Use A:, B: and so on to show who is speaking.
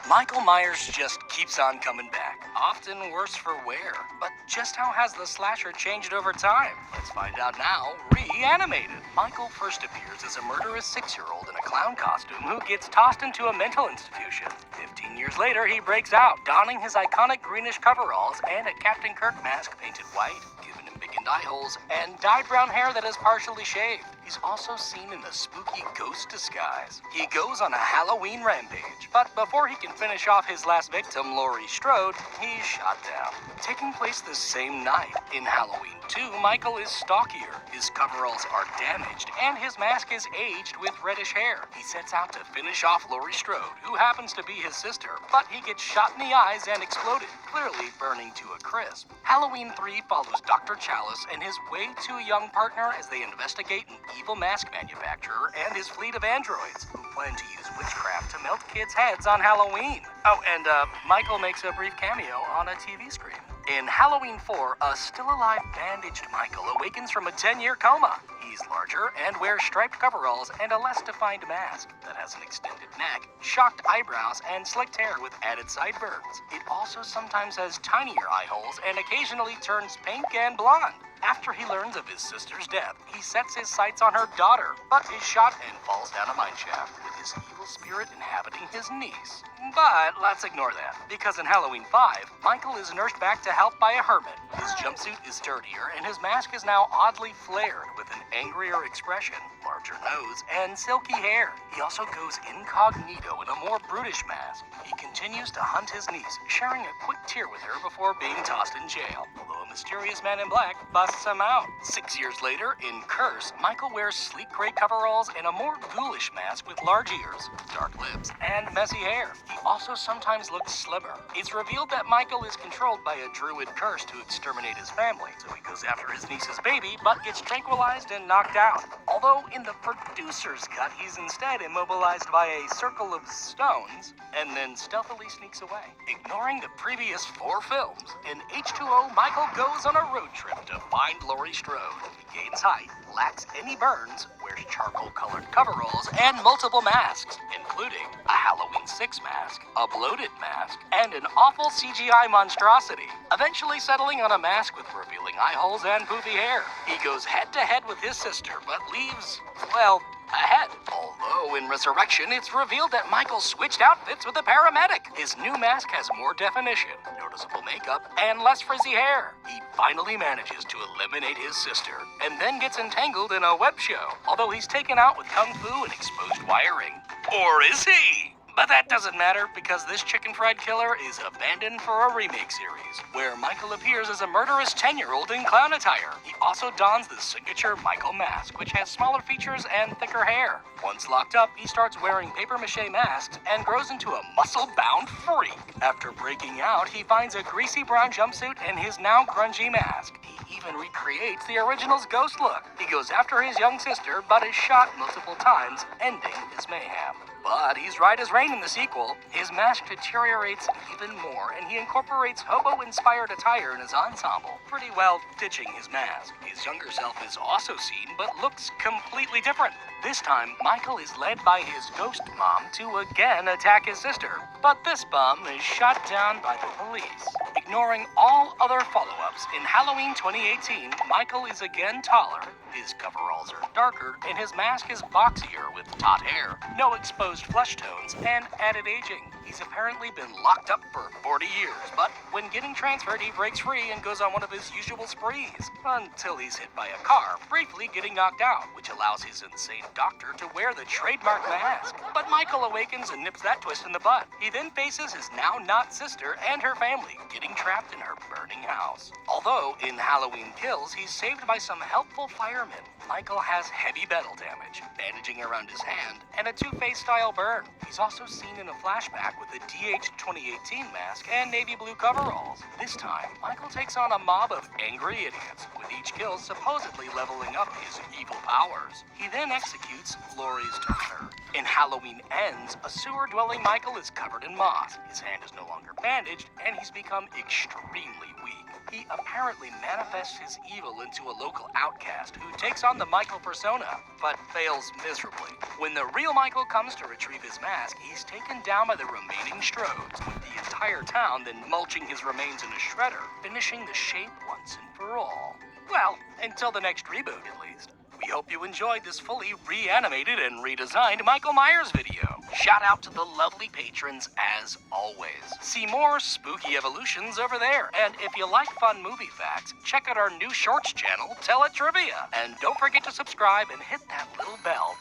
A: Michael Myers just keeps on coming back, often worse for wear. But just how has the slasher changed over time? Let's find out now, Reanimated. Michael first appears as a murderous 6-year-old in a clown costume who gets tossed into a mental institution. 15 years later, he breaks out, donning his iconic greenish coveralls and a Captain Kirk mask painted white, giving him big eye holes, and dyed brown hair that is partially shaved. He's also seen in a spooky ghost disguise. He goes on a Halloween rampage, but before he can finish off his last victim, Laurie Strode, he's shot down. Taking place the same night, in Halloween 2, Michael is stockier. His coveralls are damaged, and his mask is aged with reddish hair. He sets out to finish off Laurie Strode, who happens to be his sister, but he gets shot in the eyes and exploded, clearly burning to a crisp. Halloween 3 follows Dr. Chalice and his way too young partner as they investigate an evil mask manufacturer and his fleet of androids who plan to use witchcraft to melt kids' heads on Halloween. Oh, and Michael makes a brief cameo on a TV screen. In Halloween 4, a still-alive bandaged Michael awakens from a 10-year coma. He's larger and wears striped coveralls and a less defined mask that has an extended neck, shocked eyebrows, and slicked hair with added sideburns. It also sometimes has tinier eye holes and occasionally turns pink and blonde. After he learns of his sister's death, he sets his sights on her daughter, but is shot and falls down a mineshaft, with his evil spirit inhabiting his niece. But let's ignore that, because in Halloween 5, Michael is nursed back to health by a hermit. His jumpsuit is sturdier, and his mask is now oddly flared with an angrier expression, larger nose, and silky hair. He also goes incognito in a more brutish mask. He continues to hunt his niece, sharing a quick tear with her before being tossed in jail, although a mysterious man in black busts him out. 6 years later, in Curse, Michael wears sleek gray coveralls and a more ghoulish mask with large ears, dark lips, and messy hair. He also sometimes looks slimmer. It's revealed that Michael is controlled by a druid curse to exterminate his family, so he goes after his niece's baby, but gets tranquilized and knocked out. Although in the producer's cut, he's instead immobilized by a circle of stones, and then stealthily sneaks away. Ignoring the previous 4 films, in H2O, Michael goes on a road trip to find Laurie Strode. He gains height, lacks any burns, wears charcoal-colored coveralls, and multiple masks, including a Halloween 6 mask, a bloated mask, and an awful CGI monstrosity, eventually settling on a mask with revealing eye holes and poofy hair. He goes head-to-head with his sister, but leaves, well, ahead. Although in Resurrection, it's revealed that Michael switched outfits with a paramedic. His new mask has more definition, noticeable makeup, and less frizzy hair. He finally manages to eliminate his sister, and then gets entangled in a web show, although he's taken out with kung fu and exposed wiring. Or is he? But that doesn't matter, because this chicken fried killer is abandoned for a remake series, where Michael appears as a murderous 10-year-old in clown attire. He also dons the signature Michael mask, which has smaller features and thicker hair. Once locked up, he starts wearing papier-mâché masks and grows into a muscle-bound freak. After breaking out, he finds a greasy brown jumpsuit and his now grungy mask. He even recreates the original's ghost look. He goes after his young sister, but is shot multiple times, ending his mayhem. But he's right as rain in the sequel. His mask deteriorates even more, and he incorporates hobo-inspired attire in his ensemble, pretty well ditching his mask. His younger self is also seen, but looks completely different. This time, Michael is led by his ghost mom to again attack his sister, but this bum is shot down by the police. Ignoring all other follow-ups, in Halloween 2018, Michael is again taller, his coveralls are darker, and his mask is boxier with taut hair, no exposed flesh tones, and added aging. He's apparently been locked up for 40 years, but when getting transferred, he breaks free and goes on one of his usual sprees, until he's hit by a car, briefly getting knocked out, which allows his insane doctor to wear the trademark mask. But Michael awakens and nips that twist in the butt. He then faces his now not sister and her family, getting trapped in her burning house. Although in Halloween Kills, he's saved by some helpful firemen, Michael has heavy metal damage, bandaging around his hand, and a Two-Face style burn. He's also seen in a flashback with the DH 2018 mask and navy blue coveralls. This time, Michael takes on a mob of angry idiots, with each kill supposedly leveling up his evil powers. He then executes Laurie's daughter. In Halloween Ends, a sewer-dwelling Michael is covered in moss. His hand is no longer bandaged, and he's become extremely weak. He apparently manifests his evil into a local outcast who takes on the Michael persona, but fails miserably. When the real Michael comes to retrieve his mask, he's taken down by the remaining Strodes, with the entire town then mulching his remains in a shredder, finishing the shape once and for all. Well, until the next reboot, at least. We hope you enjoyed this fully reanimated and redesigned Michael Myers video. Shout out to the lovely patrons as always. See more spooky evolutions over there. And if you like fun movie facts, check out our new shorts channel, Tell It Trivia. And don't forget to subscribe and hit that little bell